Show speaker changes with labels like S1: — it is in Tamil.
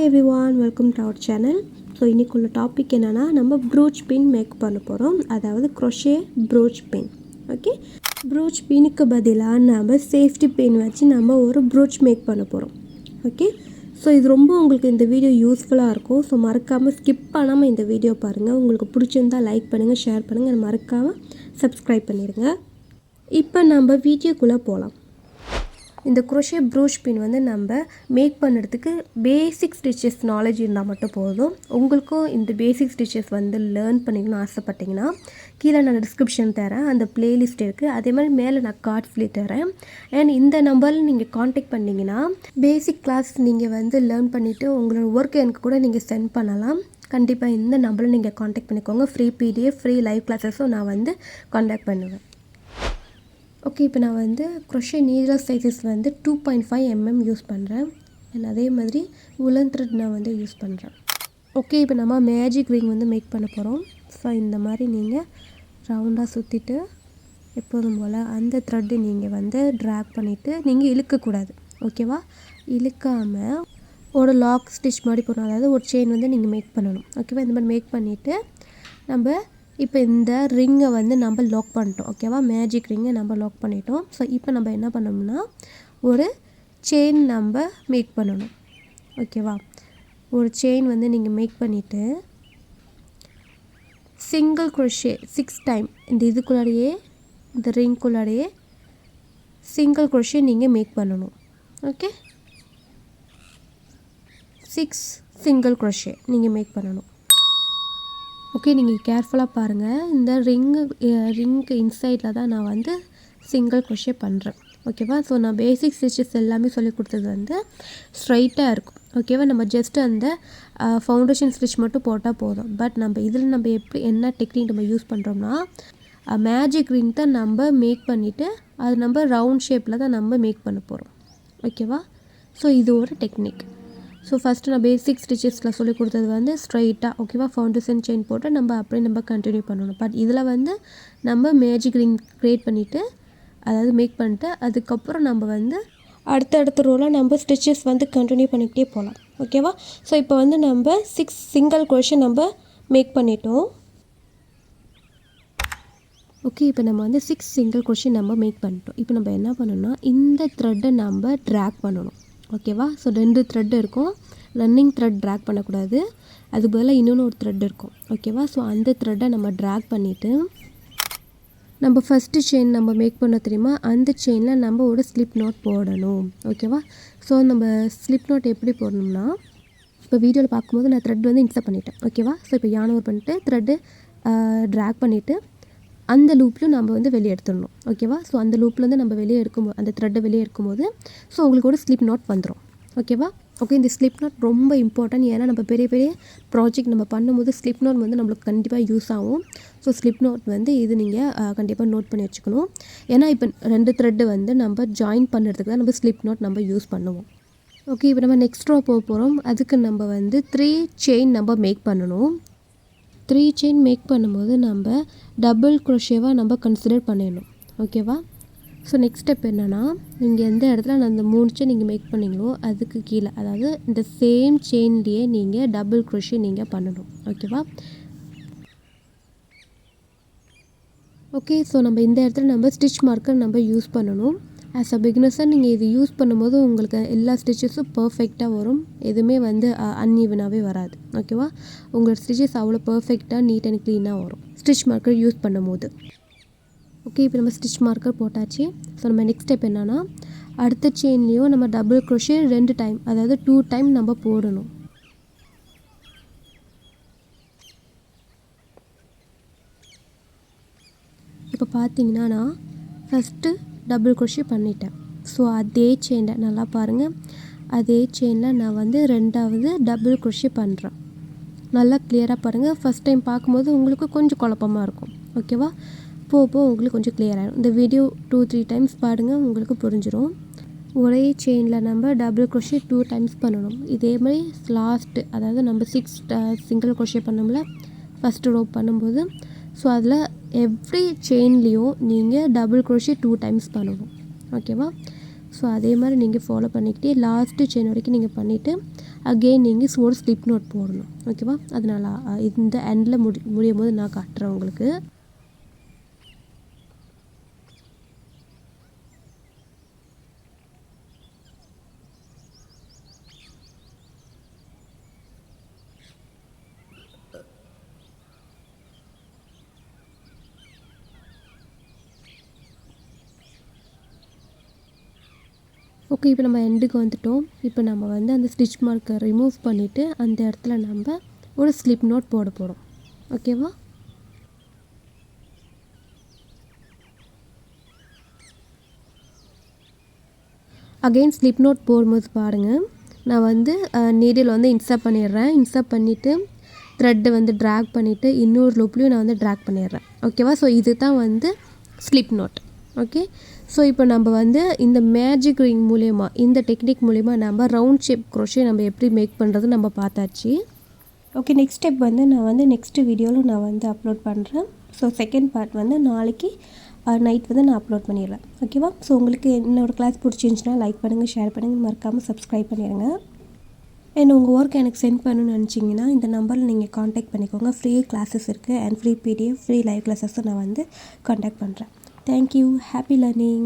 S1: Hi everyone, welcome to our channel. So இன்னைக்குள்ள டாபிக் என்னன்னா நம்ம brooch pin மேக் பண்ண போறோம். அதாவது crochet brooch pin. Okay. brooch pinக்கு பதிலா நாம சேஃப்டி pin வச்சு நம்ம ஒரு brooch மேக் பண்ண போறோம். ஓகே. ஸோ இது ரொம்ப உங்களுக்கு இந்த வீடியோ யூஸ்ஃபுல்லாக இருக்கும். ஸோ மறக்காமல் ஸ்கிப் பண்ணாமல் இந்த வீடியோ பாருங்கள். உங்களுக்கு பிடிச்சிருந்தால் லைக் பண்ணுங்கள், ஷேர் பண்ணுங்கள், மறக்காமல் சப்ஸ்கிரைப் பண்ணிடுங்க. இப்போ நம்ம வீடியோக்குள்ளே போகலாம். இந்த crochet brooch pin வந்து நம்ம மேக் பண்ணுறதுக்கு பேசிக் ஸ்டிச்சஸ் நாலேஜ் இருந்தால் மட்டும் போதும். உங்களுக்கும் இந்த பேசிக் ஸ்டிச்சஸ் வந்து லேர்ன் பண்ணிக்கணும்னு ஆசைப்பட்டீங்கன்னா கீழே நான் டிஸ்கிரிப்ஷன் தரேன், அந்த பிளேலிஸ்ட் இருக்குது. அதே மாதிரி மேலே நான் கார்ட்ஸ்லேயே தரேன். அண்ட் இந்த நம்பரில் நீங்கள் காண்டாக்ட் பண்ணிங்கன்னா பேசிக் கிளாஸ் நீங்கள் வந்து லேர்ன் பண்ணிவிட்டு உங்களோட ஒர்க் எனக்கு கூட நீங்கள் சென்ட் பண்ணலாம். கண்டிப்பாக இந்த நம்பரில் நீங்கள் காண்டாக்ட் பண்ணிக்கோங்க. ஃப்ரீ PDF, ஃப்ரீ லைவ் கிளாஸஸும் நான் வந்து காண்டாக்ட் பண்ணுவேன். ஓகே, இப்போ நான் வந்து crochet நீடல் சைஸஸ் வந்து 2.5 mm யூஸ் பண்ணுறேன். அண்ட் அதே மாதிரி உலன் த்ரெட் நான் வந்து யூஸ் பண்ணுறேன். ஓகே, இப்போ நம்ம மேஜிக் ரிங் வந்து மேக் பண்ண போகிறோம். ஸோ இந்த மாதிரி நீங்கள் ரவுண்டாக சுற்றிட்டு எப்போதும் போல் அந்த த்ரெட்டு நீங்கள் வந்து ட்ராக் பண்ணிவிட்டு நீங்கள் இழுக்கக்கூடாது. ஓகேவா? இழுக்காமல் ஒரு லாக் ஸ்டிச் மாதிரி போடணும். அதாவது ஒரு செயின் வந்து நீங்கள் மேக் பண்ணணும். ஓகேவா? இந்த மாதிரி மேக் பண்ணிவிட்டு நம்ம இப்போ இந்த ரிங்கை வந்து நம்ம லாக் பண்ணிட்டோம். ஓகேவா? மேஜிக் ரிங்கை நம்ம லாக் பண்ணிட்டோம். ஸோ இப்போ நம்ம என்ன பண்ணோம்னா ஒரு செயின் நம்ம மேக் பண்ணணும். ஓகேவா? ஒரு செயின் வந்து நீங்கள் மேக் பண்ணிவிட்டு சிங்கிள் crochet 6 டைம் இந்த இதுக்குள்ளாரையே இந்த ரிங்குள்ளாரையே சிங்கிள் crochet நீங்கள் மேக் பண்ணணும். ஓகே, 6 சிங்கிள் crochet நீங்கள் மேக் பண்ணணும். ஓகே, நீங்கள் கேர்ஃபுல்லாக பாருங்கள். இந்த ரிங்கு இன்சைடில் தான் நான் வந்து சிங்கிள் crochet பண்ணுறேன். ஓகேவா? ஸோ நான் பேசிக் ஸ்டிச்சஸ் எல்லாமே சொல்லி கொடுத்தது வந்து ஸ்ட்ரைட்டாக இருக்கும். ஓகேவா? நம்ம ஜஸ்ட் அந்த ஃபவுண்டேஷன் ஸ்டிச் மட்டும் போட்டால் போதும். பட் நம்ம இதில் நம்ம எப்படி என்ன டெக்னிக் நம்ம யூஸ் பண்ணுறோம்னா மேஜிக் ரிங் தான் நம்ம மேக் பண்ணிவிட்டு அது நம்ம ரவுண்ட் ஷேப்பில் தான் நம்ம மேக் பண்ண போகிறோம். ஓகேவா? ஸோ இது ஒரு டெக்னிக். ஸோ ஃபஸ்ட்டு நான் பேசிக் ஸ்டிச்சஸில் சொல்லி கொடுத்தது வந்து ஸ்ட்ரைட்டாக ஓகேவா ஃபவுண்டேஷன் செயின் போட்டு நம்ம அப்படியே நம்ம கண்டினியூ பண்ணணும். பட் இதில் வந்து நம்ம மேஜிக் ரிங் க்ரியேட் பண்ணிவிட்டு அதாவது மேக் பண்ணிட்டு அதுக்கப்புறம் நம்ம வந்து அடுத்தடுத்த ரோவில் நம்ம ஸ்டிச்சஸ் வந்து கண்டினியூ பண்ணிக்கிட்டே போகலாம். ஓகேவா? ஸோ இப்போ வந்து நம்ம 6 சிங்கிள் crochet நம்ம மேக் பண்ணிட்டோம். ஓகே, இப்போ நம்ம வந்து 6 சிங்கிள் crochet நம்ம மேக் பண்ணிட்டோம். இப்போ நம்ம என்ன பண்ணணும்னா இந்த த்ரெட்டை நம்ம ட்ராக் பண்ணணும். ஓகேவா? ஸோ 2 த்ரெட் இருக்கும். ரன்னிங் த்ரெட் ட்ராக் பண்ணக்கூடாது. அது பதிலாக இன்னொன்று ஒரு த்ரெட் இருக்கும். ஓகேவா? ஸோ அந்த த்ரெட்டை நம்ம ட்ராக் பண்ணிவிட்டு நம்ம ஃபஸ்ட்டு செயின் நம்ம மேக் பண்ண தெரியுமா அந்த செயினில் நம்ம ஒரு ஸ்லிப் நோட் போடணும். ஓகேவா? ஸோ நம்ம ஸ்லிப் நோட் எப்படி போடணும்னா இப்போ வீடியோவில் பார்க்கும்போது நான் த்ரெட் வந்து இன்சர்ட் பண்ணிட்டேன். ஓகேவா? ஸோ இப்போ யான் ஓவர் பண்ணிட்டு த்ரெட்டு ட்ராக் பண்ணிவிட்டு அந்த லூப்லையும் நம்ம வந்து வெளியே எடுத்துடணும். ஓகேவா? ஸோ அந்த லூப்லேருந்து நம்ம வெளியே எடுக்கும்போது அந்த த்ரெட்டை வெளியே எடுக்கும்போது ஸோ உங்களுக்கு ஒரு ஸ்லிப் நோட் வந்துடும். ஓகேவா? ஓகே, இந்த ஸ்லிப் நோட் ரொம்ப இம்பார்ட்டன்ட். ஏன்னா நம்ம பெரிய பெரிய ப்ராஜெக்ட் நம்ம பண்ணும்போது ஸ்லிப் நோட் வந்து நம்மளுக்கு கண்டிப்பாக யூஸ் ஆகும். ஸோ ஸ்லிப் நோட் வந்து இது நீங்கள் கண்டிப்பாக நோட் பண்ணி வச்சுக்கணும். ஏன்னா இப்போ 2 த்ரெட்டு வந்து நம்ம ஜாயின் பண்ணுறதுக்கு தான் நம்ம ஸ்லிப் நோட் நம்ம யூஸ் பண்ணுவோம். ஓகே, இப்போ நம்ம நெக்ஸ்ட் ரோ போக போகிறோம். அதுக்கு நம்ம வந்து 3 செயின் நம்ம மேக் பண்ணணும். 3 செயின் மேக் பண்ணும்போது நம்ம டபுள் crochetவாக நம்ம கன்சிடர் பண்ணிடணும். ஓகேவா? ஸோ நெக்ஸ்ட் ஸ்டெப் என்னென்னா நீங்கள் எந்த இடத்துல நான் அந்த 3 செயின் நீங்கள் மேக் பண்ணிங்களோ அதுக்கு கீழே அதாவது இந்த சேம் செயின்லேயே நீங்கள் டபுள் crochet நீங்கள் பண்ணணும். ஓகேவா? ஓகே, ஸோ நம்ம இந்த இடத்துல நம்ம ஸ்டிச் மார்க்கர் நம்ம யூஸ் பண்ணணும். ஆஸ் அ பிகினர்ஸாக நீங்கள் இது யூஸ் பண்ணும்போது உங்களுக்கு எல்லா ஸ்டிச்சஸும் பர்ஃபெக்டாக வரும். எதுவுமே வந்து அன்ஈவனாகவே வராது. ஓகேவா? உங்களோட ஸ்டிச்சஸ் அவ்வளோ பர்ஃபெக்டாக நீட் அண்ட் க்ளீனாக வரும் ஸ்டிச் மார்க்கர் யூஸ் பண்ணும்போது. ஓகே, இப்போ நம்ம ஸ்டிச் மார்க்கர் போட்டாச்சு. ஸோ நம்ம நெக்ஸ்ட் ஸ்டெப் என்னென்னா அடுத்த செயின்லேயும் நம்ம டபுள் crochet 2 டைம் அதாவது 2 டைம் நம்ம போடணும். இப்போ பார்த்தீங்கன்னா நான் ஃபஸ்ட்டு டபுள் crochet பண்ணிட்டேன். ஸோ அதே செயினில் நல்லா பாருங்கள், அதே செயினில் நான் வந்து 2வது டபுள் crochet பண்ணுறேன். நல்லா கிளியராக பாருங்கள். ஃபஸ்ட் டைம் பார்க்கும்போது உங்களுக்கு கொஞ்சம் குழப்பமாக இருக்கும். ஓகேவா? போக உங்களுக்கு கொஞ்சம் கிளியர் ஆகிடும். இந்த வீடியோ 2-3 டைம்ஸ் பாருங்கள், உங்களுக்கு புரிஞ்சிடும். ஒரே செயினில் நம்ம டபுள் crochet 2 டைம்ஸ் பண்ணணும். இதே மாதிரி லாஸ்ட்டு அதாவது நம்ம 6 சிங்கிள் crochet பண்ணோம்ல ஃபஸ்ட்டு ரோ பண்ணும்போது ஸோ அதில் எவ்ரி செயின்லேயும் நீங்கள் டபுள் crochet 2 டைம்ஸ் பண்ணணும். ஓகேவா? ஸோ அதே மாதிரி நீங்கள் ஃபாலோ பண்ணிக்கிட்டே லாஸ்ட்டு செயின் வரைக்கும் நீங்கள் பண்ணிவிட்டு அகெயின் நீங்கள் ஒரு ஸ்லிப் நோட் போடணும். ஓகேவா? அதனால் இந்த எண்டில் முடியும் போது நான் காட்டுறேன் உங்களுக்கு. ஓகே, இப்போ நம்ம எண்டுக்கு வந்துட்டோம். இப்போ நம்ம வந்து அந்த ஸ்டிச் மார்க்கை ரிமூவ் பண்ணிவிட்டு அந்த இடத்துல நம்ம ஒரு ஸ்லிப் நோட் போட போகிறோம். ஓகேவா? அகெயின் ஸ்லிப் நோட் போடும்போது பாருங்கள், நான் வந்து நீடில் வந்து இன்சர்ட் பண்ணிடுறேன். இன்சர்ட் பண்ணிவிட்டு த்ரெட்டை வந்து ட்ராக் பண்ணிவிட்டு இன்னொரு லூப்லேயும் நான் வந்து ட்ராக் பண்ணிடுறேன். ஓகேவா? ஸோ இது தான் வந்து ஸ்லிப் நோட். ஓகே, ஸோ இப்போ நம்ம வந்து இந்த மேஜிக் ரிங் மூலயமா, இந்த டெக்னிக் மூலயமா நம்ம ரவுண்ட் ஷேப் க்ரோஷே நம்ம எப்படி மேக் பண்ணுறது நம்ம பார்த்தாச்சு. ஓகே, நெக்ஸ்ட் ஸ்டெப் வந்து நான் வந்து நெக்ஸ்ட்டு வீடியோவில் நான் வந்து அப்லோட் பண்ணுறேன். ஸோ செகண்ட் பார்ட் வந்து நாளைக்கு நைட் வந்து நான் அப்லோட் பண்ணிடுறேன். ஓகேவா? ஸோ உங்களுக்கு என்னோடய கிளாஸ் பிடிச்சிருந்துச்சுன்னா லைக் பண்ணுங்கள், ஷேர் பண்ணுங்கள், மறக்காமல் சப்ஸ்கிரைப் பண்ணிடுங்க. அண்ட் உங்கள் ஒர்க் எனக்கு சென்ட் பண்ணணும்னு நினச்சிங்கன்னா இந்த நம்பரில் நீங்கள் காண்டாக்ட் பண்ணிக்கோங்க. ஃப்ரீ கிளாஸஸ் இருக்குது and free PDF, free live கிளாஸஸும் நான் வந்து காண்டாக்ட் பண்ணுறேன். Thank you. Happy learning.